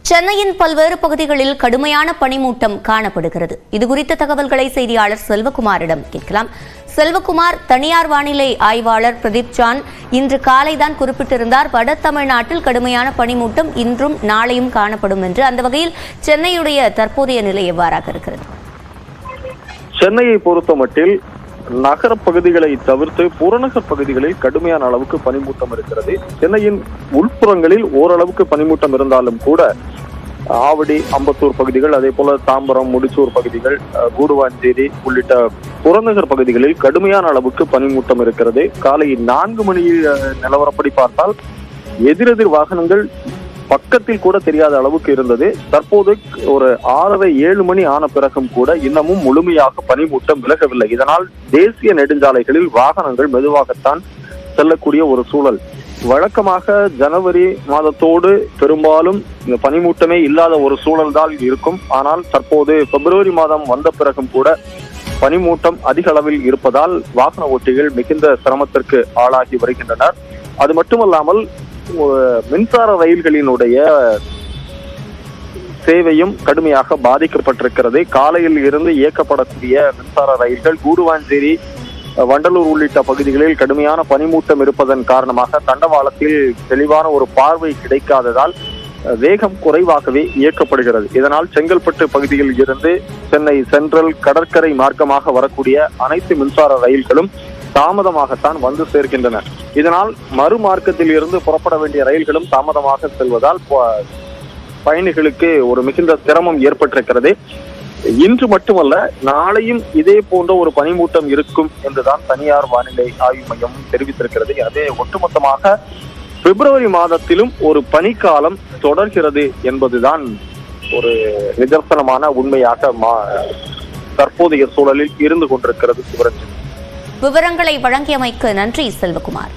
சென்னையின் பல்வேறு பகுதிகளில் கடுமையான பனிமூட்டம் காணப்படுகிறது. இதுகுறித்த தகவல்களை செய்தியாளர் செல்வகுமாரிடம் கேட்கலாம். செல்வகுமார், தனியார் வானிலை ஆய்வாளர் பிரதீப் ஜான் இன்று காலைதான் குறிப்பிட்டிருந்தார், வட தமிழ்நாட்டில் கடுமையான பனிமூட்டம் இன்றும் நாளையும் காணப்படும் என்று. அந்த வகையில் சென்னையுடைய தற்போதைய நிலை எவ்வாறாக இருக்கிறது? சென்னையை பொறுத்தமட்டில் நகர பகுதிகளை தவிர்த்து புறநகர் பகுதிகளில் கடுமையான அளவுக்கு பனிமூட்டம் இருக்கிறது. சென்னையின் உள்புறங்களில் ஓரளவுக்கு பனிமூட்டம் இருந்தாலும் கூட ஆவடி, அம்பத்தூர் பகுதிகள், அதே போல தாம்பரம், முடிச்சூர் பகுதிகள், கூடுவாஞ்சேரி உள்ளிட்ட புறநகர் பகுதிகளில் கடுமையான அளவுக்கு பனிமூட்டம் இருக்கிறது. காலை 4 மணி நிலவரப்படி பார்த்தால் எதிரெதிர் வாகனங்கள் பக்கத்தில் கூட தெரியாத அளவுக்கு இருந்தது. தற்போது ஒரு 6:30-7 மணி ஆன பிறகும் கூட இன்னமும் முழுமையாக பனிமூட்டம் விலகவில்லை. இதனால் தேசிய நெடுஞ்சாலைகளில் வாகனங்கள் மெதுவாகத்தான் செல்லக்கூடிய ஒரு சூழல். வழக்கமாக ஜனவரி மாதத்தோடு பெரும்பாலும் இந்த பனிமூட்டமே இல்லாத ஒரு சூழல் தான் இருக்கும். ஆனால் தற்போது பிப்ரவரி மாதம் வந்த பிறகும் கூட பனிமூட்டம் அதிக அளவில் இருப்பதால் வாகன ஓட்டிகள் மிகுந்த சிரமத்திற்கு ஆளாகி வருகின்றனர். அது மட்டுமல்லாமல் மின்சார ரயில்களினுடைய சேவையும் கடுமையாக பாதிக்கப்பட்டிருக்கிறது. காலையில் இருந்து இயக்கப்படக்கூடிய மின்சார ரயில்கள் கூடுவாஞ்சேரி, வண்டலூர் உள்ளிட்ட பகுதிகளில் கடுமையான பனிமூட்டம் இருப்பதன் காரணமாக தண்டவாளத்தில் தெளிவான ஒரு பார்வை கிடைக்காததால் வேகம் குறைவாகவே இயக்கப்படுகிறது. இதனால் செங்கல்பட்டு பகுதியில் இருந்து சென்னை சென்ட்ரல் கடற்கரை மார்க்கமாக வரக்கூடிய அனைத்து மின்சார ரயில்களும் தாமதமாகத்தான் வந்து சேர்க்கின்றன. இதனால் மறுமார்க்கத்தில் இருந்து புறப்பட வேண்டிய ரயில்களும் தாமதமாக செல்வதால் பயணிகளுக்கு ஒரு மிகுந்த சிரமம் ஏற்பட்டிருக்கிறது. இன்று மட்டுமல்ல, நாளையும் இதே போன்ற ஒரு பனிமூட்டம் இருக்கும் என்றுதான் தனியார் வானிலை ஆய்வு மையம் தெரிவித்திருக்கிறது. எனவே ஒட்டுமொத்தமாக பிப்ரவரி மாதத்திலும் ஒரு பனிக்காலம் தொடர்கிறது என்பதுதான் ஒரு நிதர்சனமான உண்மையாக தற்போதைய சூழலில் இருந்து கொண்டிருக்கிறது. விவரங்களை வழங்கியமைக்கு நன்றி செல்வகுமார்.